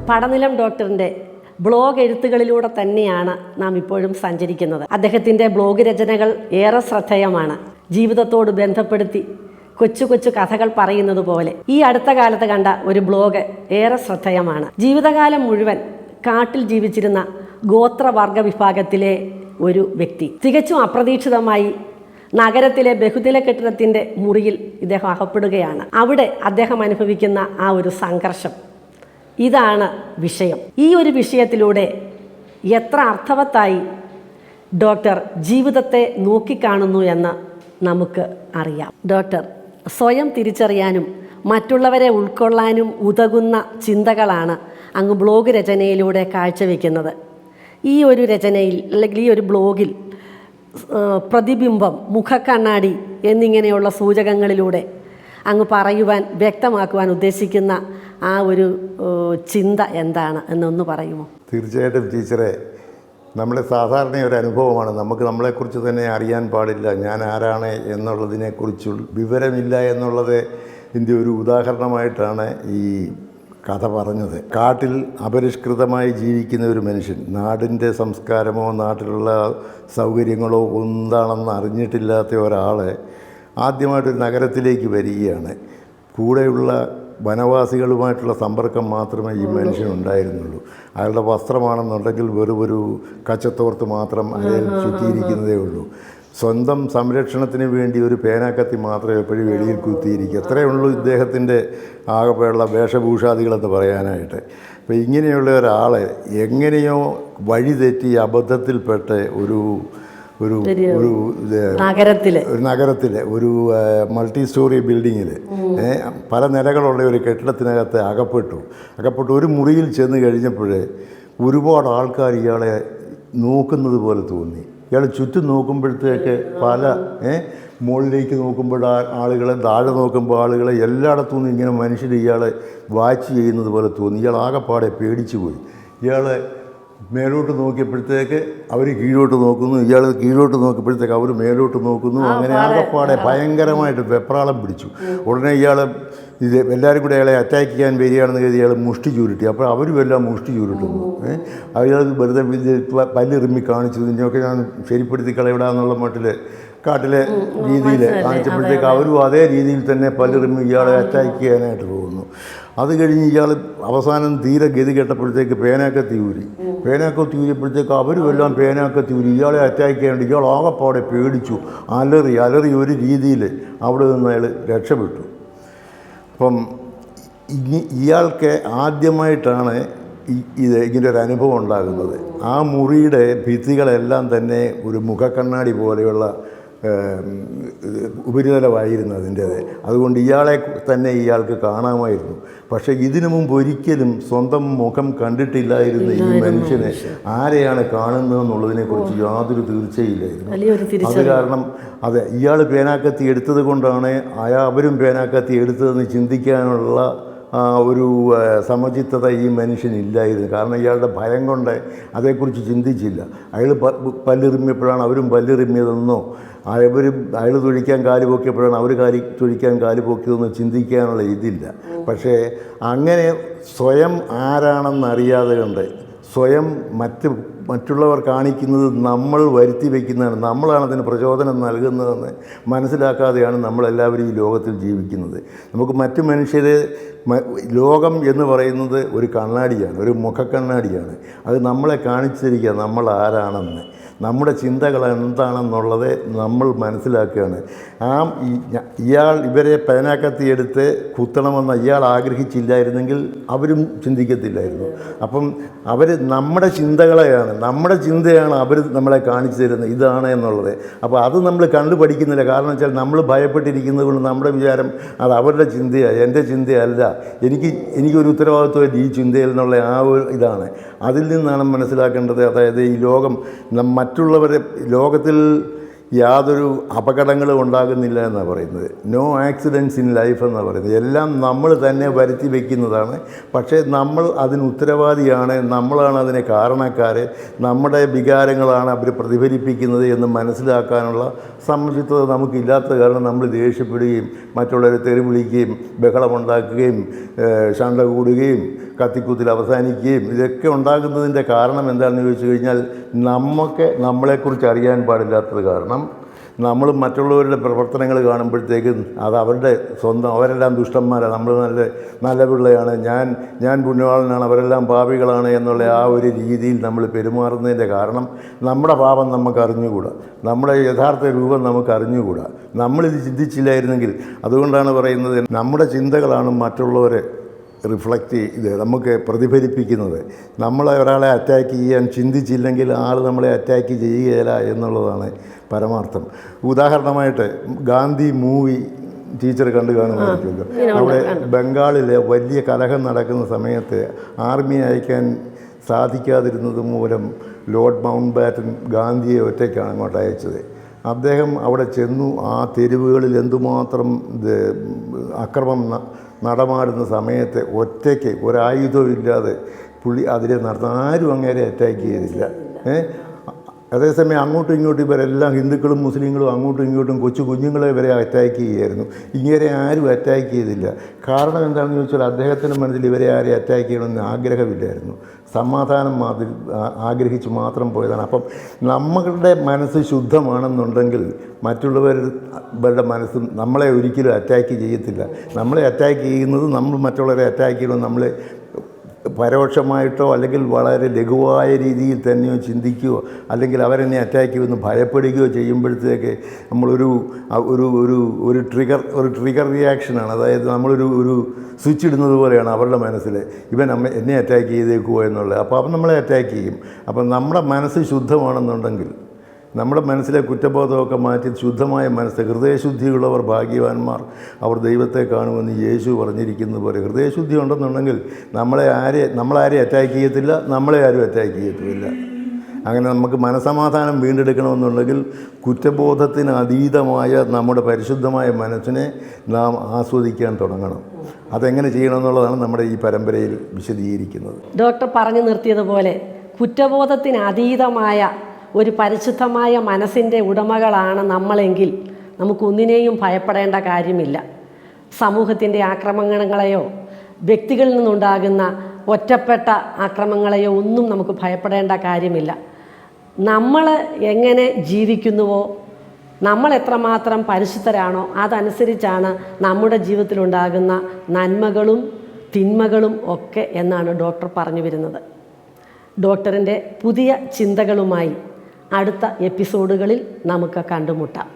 പടനിലം ഡോക്ടറിൻ്റെ ബ്ലോഗ് എഴുത്തുകളിലൂടെ തന്നെയാണ് നാം ഇപ്പോഴും സഞ്ചരിക്കുന്നത്. അദ്ദേഹത്തിൻ്റെ ബ്ലോഗ് രചനകൾ ഏറെ ശ്രദ്ധേയമാണ്. ജീവിതത്തോട് ബന്ധപ്പെടുത്തി കൊച്ചു കൊച്ചു കഥകൾ പറയുന്നത് പോലെ ഈ അടുത്ത കാലത്ത് കണ്ട ഒരു ബ്ലോഗ് ഏറെ ശ്രദ്ധേയമാണ്. ജീവിതകാലം മുഴുവൻ കാട്ടിൽ ജീവിച്ചിരുന്ന ഗോത്രവർഗ വിഭാഗത്തിലെ ഒരു വ്യക്തി തികച്ചും അപ്രതീക്ഷിതമായി നഗരത്തിലെ ബഹുനില കെട്ടിടത്തിൻ്റെ മുറിയിൽ ഇദ്ദേഹം അകപ്പെടുകയാണ്. അവിടെ അദ്ദേഹം അനുഭവിക്കുന്ന ആ ഒരു സംഘർഷം, ഇതാണ് വിഷയം. ഈ ഒരു വിഷയത്തിലൂടെ എത്ര അർത്ഥവത്തായി ഡോക്ടർ ജീവിതത്തെ നോക്കിക്കാണുന്നു എന്ന് നമുക്ക് അറിയാം. ഡോക്ടർ സ്വയം തിരിച്ചറിയാനും മറ്റുള്ളവരെ ഉൾക്കൊള്ളാനും ഉതകുന്ന ചിന്തകളാണ് അങ്ങ് ബ്ലോഗ് രചനയിലൂടെ കാഴ്ചവെക്കുന്നത്. ഈ ഒരു രചനയിൽ അല്ലെങ്കിൽ ഈ ഒരു ബ്ലോഗിൽ പ്രതിബിംബം, മുഖക്കണ്ണാടി എന്നിങ്ങനെയുള്ള സൂചകങ്ങളിലൂടെ അങ്ങ് പറയുവാൻ, വ്യക്തമാക്കുവാൻ ഉദ്ദേശിക്കുന്ന ആ ഒരു ചിന്ത എന്താണ് എന്നൊന്ന് പറയുമോ? തീർച്ചയായിട്ടും ടീച്ചറെ, നമ്മുടെ സാധാരണ ഒരു അനുഭവമാണ്. നമുക്ക് നമ്മളെക്കുറിച്ച് തന്നെ അറിയാൻ പാടില്ല, ഞാൻ ആരാണ് എന്നുള്ളതിനെക്കുറിച്ച് വിവരമില്ല എന്നുള്ളത് ഇതിൻ്റെ ഒരു ഉദാഹരണമായിട്ടാണ് ഈ കഥ പറഞ്ഞത്. കാട്ടിൽ അപരിഷ്കൃതമായി ജീവിക്കുന്ന ഒരു മനുഷ്യൻ, നാടിൻ്റെ സംസ്കാരമോ നാട്ടിലുള്ള സൗകര്യങ്ങളോ എന്താണെന്ന് അറിഞ്ഞിട്ടില്ലാത്ത ഒരാൾ ആദ്യമായിട്ടൊരു നഗരത്തിലേക്ക് വരികയാണ്. കൂടെയുള്ള വനവാസികളുമായിട്ടുള്ള സമ്പർക്കം മാത്രമേ ഈ മനുഷ്യനുണ്ടായിരുന്നുള്ളൂ. അയാളുടെ വസ്ത്രമാണെന്നുണ്ടെങ്കിൽ വെറും ഒരു കച്ചത്തോർത്ത് മാത്രം അയാൾ ചുറ്റിയിരിക്കുന്നതേ ഉള്ളൂ. സ്വന്തം സംരക്ഷണത്തിന് വേണ്ടി ഒരു പേനാക്കത്തി മാത്രമേ എപ്പോഴും വെളിയിൽ കുത്തിയിരിക്കും. അത്രയേ ഉള്ളൂ ഇദ്ദേഹത്തിൻ്റെ ആകെയുള്ള വേഷഭൂഷാദികളെന്ന് പറയാനായിട്ട്. അപ്പോൾ ഇങ്ങനെയുള്ള ഒരാളെ എങ്ങനെയോ വഴിതെറ്റി അബദ്ധത്തിൽപ്പെട്ട് ഒരു നഗരത്തിലെ ഒരു മൾട്ടി സ്റ്റോറി ബിൽഡിങ്ങിൽ പല നിലകളുള്ള ഒരു കെട്ടിടത്തിനകത്ത് അകപ്പെട്ടു ഒരു മുറിയിൽ ചെന്ന് കഴിഞ്ഞപ്പോൾ ഒരുപാട് ആൾക്കാർ ഇയാളെ നോക്കുന്നത് പോലെ തോന്നി. ഇയാൾ ചുറ്റും നോക്കുമ്പോഴത്തേക്ക് പല മുകളിലേക്ക് നോക്കുമ്പോൾ ആളുകളെ, താഴെ നോക്കുമ്പോൾ ആളുകളെ, എല്ലായിടത്തു നിന്നും ഇങ്ങനെ മനുഷ്യർ ഇയാളെ വാച്ച് ചെയ്യുന്നത് പോലെ തോന്നി. ഇയാൾ ആകെപ്പാടെ പേടിച്ചു പോയി. ഇയാൾ മേലോട്ട് നോക്കിയപ്പോഴത്തേക്ക് അവർ കീഴോട്ട് നോക്കുന്നു, ഇയാൾ കീഴോട്ട് നോക്കിയപ്പോഴത്തേക്ക് അവർ മേലോട്ട് നോക്കുന്നു. അങ്ങനെ ആകെപ്പാടെ ഭയങ്കരമായിട്ട് വെപ്രാളം പിടിച്ചു. ഉടനെ ഇയാൾ എല്ലാവരും കൂടെ അയാളെ അറ്റാക്ക് ചെയ്യാൻ വരികയാണെന്ന് കരുതി ഇയാൾ മുഷ്ടി ചൂരിട്ടി. അപ്പോൾ അവരും എല്ലാം മുഷ്ടി ചൂരിട്ടുന്നു. അയാൾ വെറുതെ പല്ലിറുമ്മി കാണിച്ചു, ഇതിനൊക്കെ ഞാൻ ശരിപ്പെടുത്തി കളയിടാന്നുള്ള മട്ടിൽ കാട്ടിലെ രീതിയിൽ കാണിച്ചപ്പോഴത്തേക്ക് അവരും അതേ രീതിയിൽ തന്നെ പല്ലിറുമ്മി ഇയാളെ അറ്റാക്ക് ചെയ്യാനായിട്ട് പോകുന്നു. അത് കഴിഞ്ഞ് ഇയാൾ അവസാനം തീരെ ഗതി കെട്ടപ്പോഴത്തേക്ക് പേനാക്കത്തി ഊരിയപ്പോഴത്തേക്ക് അവരും എല്ലാം പേനാക്കത്തി ഊരി ഇയാളെ അറ്റാക്ക് ചെയ്യാണ്ട് ഇയാൾ ആകെപ്പാടെ പേടിച്ചു, അലറി ഒരു രീതിയിൽ അവിടെ നിന്ന് അയാൾ രക്ഷപ്പെട്ടു. അപ്പം ഇയാൾക്ക് ആദ്യമായിട്ടാണ് ഇങ്ങനെ ഒരു അനുഭവം ഉണ്ടാകുന്നത്. ആ മുറിയുടെ ഭിത്തികളെല്ലാം തന്നെ ഒരു മുഖക്കണ്ണാടി പോലെയുള്ള ഉപരിതലമായിരുന്നു അതിൻ്റേത്. അതുകൊണ്ട് ഇയാളെ തന്നെ ഇയാൾക്ക് കാണാമായിരുന്നു. പക്ഷേ ഇതിനു മുമ്പ് ഒരിക്കലും സ്വന്തം മുഖം കണ്ടിട്ടില്ലായിരുന്ന ഈ മനുഷ്യനെ ആരെയാണ് കാണുന്നതെന്നുള്ളതിനെക്കുറിച്ച് യാതൊരു തീർച്ചയില്ലായിരുന്നു. അത് കാരണം ഇയാൾ പേനാക്കത്തി എടുത്തത് കൊണ്ടാണ് അവരും പേനാക്കത്തി എടുത്തതെന്ന് ചിന്തിക്കാനുള്ള ഒരു സമചിത്തത ഈ മനുഷ്യനില്ലായിരുന്നു. കാരണം ഇയാളുടെ ഭയം കൊണ്ട് അതേക്കുറിച്ച് ചിന്തിച്ചില്ല. അയാൾ പല്ലിറുമ്മിയപ്പോഴാണ് അവരും പല്ലിറുമ്മിയതെന്നോ, അയാൾ തൊഴിക്കാൻ കാല് പൊക്കിയപ്പോഴാണ് അവർ തൊഴിക്കാൻ കാല് പൊക്കിയതെന്നോ ചിന്തിക്കാനുള്ള ഇതില്ല. പക്ഷേ അങ്ങനെ സ്വയം ആരാണെന്നറിയാതെ കൊണ്ട് സ്വയം മറ്റുള്ളവർ കാണിക്കുന്നത് നമ്മൾ വരുത്തി വയ്ക്കുന്നതാണ്, നമ്മളാണ് അതിന് പ്രചോദനം നൽകുന്നതെന്ന് മനസ്സിലാക്കാതെയാണ് നമ്മളെല്ലാവരും ഈ ലോകത്തിൽ ജീവിക്കുന്നത്. നമുക്ക് മറ്റു മനുഷ്യരെ ലോകം എന്ന് പറയുന്നത് ഒരു കണ്ണാടിയാണ്, ഒരു മുഖക്കണ്ണാടിയാണ്. അത് നമ്മളെ കാണിച്ചു തരിക നമ്മൾ ആരാണെന്ന്, നമ്മുടെ ചിന്തകൾ എന്താണെന്നുള്ളത് നമ്മൾ മനസ്സിലാക്കുകയാണ്. ഇവരെ പേനാക്കത്തിയെടുത്ത് കുത്തണമെന്ന് ഇയാൾ ആഗ്രഹിച്ചില്ലായിരുന്നെങ്കിൽ അവരും ചിന്തിക്കത്തില്ലായിരുന്നു. അപ്പം നമ്മുടെ ചിന്തയാണ് അവർ നമ്മളെ കാണിച്ചു തരുന്നത് ഇതാണ് എന്നുള്ളത്. അപ്പോൾ അത് നമ്മൾ കണ്ടുപഠിക്കുന്നില്ല. കാരണം വെച്ചാൽ നമ്മൾ ഭയപ്പെട്ടിരിക്കുന്നത് കൊണ്ട് നമ്മുടെ വിചാരം അത് അവരുടെ ചിന്തയാണ്, എൻ്റെ ചിന്തയല്ല, എനിക്കൊരു ഉത്തരവാദിത്വം ഈ ചിന്തയിൽ എന്നുള്ള ആ ഒരു ഇതാണ്. അതിൽ നിന്നാണ് മനസ്സിലാക്കേണ്ടത്. അതായത് ഈ ലോകം മറ്റുള്ളവരെ ലോകത്തിൽ യാതൊരു അപകടങ്ങളും ഉണ്ടാകുന്നില്ല എന്നാണ് പറയുന്നത്. നോ ആക്സിഡൻറ്റ്സ് ഇൻ ലൈഫ് എന്നാണ് പറയുന്നത്. എല്ലാം നമ്മൾ തന്നെ വരുത്തി വയ്ക്കുന്നതാണ്. പക്ഷേ നമ്മൾ അതിന് ഉത്തരവാദിയാണ്, നമ്മളാണ് അതിന് കാരണക്കാർ, നമ്മുടെ വികാരങ്ങളാണ് അവർ പ്രതിഫലിപ്പിക്കുന്നത് എന്ന് മനസ്സിലാക്കാനുള്ള സംശുദ്ധത നമുക്കില്ലാത്ത കാരണം നമ്മൾ ദേഷ്യപ്പെടുകയും മറ്റുള്ളവരെ തെറി വിളിക്കുകയും ബഹളമുണ്ടാക്കുകയും ശണ്ട കൂടുകയും കത്തിക്കുത്തിൽ അവസാനിക്കുകയും ഇതൊക്കെ ഉണ്ടാകുന്നതിൻ്റെ കാരണം എന്താണെന്ന് ചോദിച്ചു കഴിഞ്ഞാൽ നമ്മളെക്കുറിച്ച് അറിയാൻ പാടില്ലാത്തത് കാരണം നമ്മൾ മറ്റുള്ളവരുടെ പ്രവർത്തനങ്ങൾ കാണുമ്പോഴത്തേക്കും അത് അവരുടെ സ്വന്തം, അവരെല്ലാം ദുഷ്ടന്മാരാണ്, നമ്മൾ നല്ല പിള്ളയാണ്, ഞാൻ പുണ്യവാളനാണ്, അവരെല്ലാം പാപികളാണ് എന്നുള്ള ആ ഒരു രീതിയിൽ നമ്മൾ പെരുമാറുന്നതിൻ്റെ കാരണം നമ്മുടെ പാപം നമുക്ക് അറിഞ്ഞുകൂടാ, നമ്മുടെ യഥാർത്ഥ രൂപം നമുക്ക് അറിഞ്ഞുകൂടാ. നമ്മളിത് ചിന്തിച്ചില്ലായിരുന്നെങ്കിൽ, അതുകൊണ്ടാണ് പറയുന്നത് നമ്മുടെ ചിന്തകളാണ് മറ്റുള്ളവരെ റിഫ്ലക്റ്റ് ചെയ്ത് നമുക്ക് പ്രതിഫലിപ്പിക്കുന്നത്. നമ്മളെ ഒരാളെ അറ്റാക്ക് ചെയ്യാൻ ചിന്തിച്ചില്ലെങ്കിൽ ആൾ നമ്മളെ അറ്റാക്ക് ചെയ്യുകയില്ല എന്നുള്ളതാണ് പരമാർത്ഥം. ഉദാഹരണമായിട്ട് ഗാന്ധി മൂവി ടീച്ചർ കണ്ടു കാണുമായിരിക്കുമല്ലോ. അവിടെ ബംഗാളിലെ വലിയ കലഹം നടക്കുന്ന സമയത്ത് ആർമി അയക്കാൻ സാധിക്കാതിരുന്നത് മൂലം ലോർഡ് മൗണ്ട് ബാറ്റൻ ഗാന്ധിയെ ഒറ്റയ്ക്കാണ് അങ്ങോട്ട് അയച്ചത്. അദ്ദേഹം അവിടെ ചെന്നു. ആ തെരുവുകളിൽ എന്തുമാത്രം അക്രമം നടമാടുന്ന സമയത്ത് ഒറ്റയ്ക്ക് ഒരായുധവും ഇല്ലാതെ പുള്ളി അതിനെ നടത്താൻ ആരും അങ്ങേരെ അറ്റാക്ക് ചെയ്തില്ല. അതേസമയം അങ്ങോട്ടും ഇങ്ങോട്ടും ഇവരെല്ലാം ഹിന്ദുക്കളും മുസ്ലിങ്ങളും അങ്ങോട്ടും ഇങ്ങോട്ടും കൊച്ചു കുഞ്ഞുങ്ങളെ വരെ അറ്റാക്ക് ചെയ്യുമായിരുന്നു. ഇങ്ങനെ ആരും അറ്റാക്ക് ചെയ്തില്ല. കാരണം എന്താണെന്ന് ചോദിച്ചാൽ അദ്ദേഹത്തിൻ്റെ മനസ്സിൽ ഇവരെ ആരെയും അറ്റാക്ക് ചെയ്യണമെന്ന് ആഗ്രഹമില്ലായിരുന്നു. സമാധാനം ആഗ്രഹിച്ച് മാത്രം പോയതാണ്. അപ്പം നമ്മളുടെ മനസ്സ് ശുദ്ധമാണെന്നുണ്ടെങ്കിൽ മറ്റുള്ളവരുടെ മനസ്സും നമ്മളെ ഒരിക്കലും അറ്റാക്ക് ചെയ്യത്തില്ല. നമ്മളെ അറ്റാക്ക് ചെയ്യുന്നത് നമ്മൾ മറ്റുള്ളവരെ അറ്റാക്ക് ചെയ്യണം നമ്മളെ പരോക്ഷമായിട്ടോ അല്ലെങ്കിൽ വളരെ ലഘുവായ രീതിയിൽ തന്നെയോ ചിന്തിക്കുകയോ അല്ലെങ്കിൽ അവരെന്നെ അറ്റാക്ക് ചെയ്യുമെന്ന് ഭയപ്പെടുകയോ ചെയ്യുമ്പോഴത്തേക്ക് നമ്മളൊരു ഒരു ട്രിഗർ റിയാക്ഷനാണ്. അതായത് നമ്മളൊരു സ്വിച്ച് ഇടുന്നത് പോലെയാണ് അവരുടെ മനസ്സിൽ ഇവൻ എന്നെ അറ്റാക്ക് ചെയ്തേക്കുമോ എന്നുള്ളത്. അപ്പോൾ നമ്മളെ അറ്റാക്ക് ചെയ്യും. അപ്പം നമ്മുടെ മനസ്സ് ശുദ്ധമാണെന്നുണ്ടെങ്കിൽ, നമ്മുടെ മനസ്സിലെ കുറ്റബോധമൊക്കെ മാറ്റി ശുദ്ധമായ മനസ്സ്, ഹൃദയശുദ്ധിയുള്ളവർ ഭാഗ്യവാന്മാർ, അവർ ദൈവത്തെ കാണുമെന്ന് യേശു പറഞ്ഞിരിക്കുന്നത് പോലെ ഹൃദയശുദ്ധി ഉണ്ടെന്നുണ്ടെങ്കിൽ നമ്മളാരെയും അറ്റാക്ക് ചെയ്യത്തില്ല, നമ്മളെ ആരും അറ്റാക്ക് ചെയ്യത്തില്ല. അങ്ങനെ നമുക്ക് മനസമാധാനം വീണ്ടെടുക്കണമെന്നുണ്ടെങ്കിൽ കുറ്റബോധത്തിന് അതീതമായ നമ്മുടെ പരിശുദ്ധമായ മനസ്സിനെ നാം ആസ്വദിക്കാൻ തുടങ്ങണം. അതെങ്ങനെ ചെയ്യണമെന്നുള്ളതാണ് നമ്മുടെ ഈ പരമ്പരയിൽ വിശദീകരിക്കുന്നത്. ഡോക്ടർ പറഞ്ഞു നിർത്തിയതുപോലെ കുറ്റബോധത്തിന് അതീതമായ ഒരു പരിശുദ്ധമായ മനസ്സിൻ്റെ ഉടമകളാണ് നമ്മളെങ്കിൽ നമുക്കൊന്നിനെയും ഭയപ്പെടേണ്ട കാര്യമില്ല. സമൂഹത്തിൻ്റെ ആക്രമണങ്ങളെയോ വ്യക്തികളിൽ നിന്നുണ്ടാകുന്ന ഒറ്റപ്പെട്ട ആക്രമണങ്ങളെയോ ഒന്നും നമുക്ക് ഭയപ്പെടേണ്ട കാര്യമില്ല. നമ്മൾ എങ്ങനെ ജീവിക്കുന്നുവോ, നമ്മൾ എത്രമാത്രം പരിശുദ്ധരാണോ അതനുസരിച്ചാണ് നമ്മുടെ ജീവിതത്തിലുണ്ടാകുന്ന നന്മകളും തിന്മകളും ഒക്കെ എന്നാണ് ഡോക്ടർ പറഞ്ഞു വരുന്നത്. ഡോക്ടറിൻ്റെ പുതിയ ചിന്തകളുമായി അടുത്ത എപ്പിസോഡുകളിൽ നമുക്ക് കണ്ടുമുട്ടാം.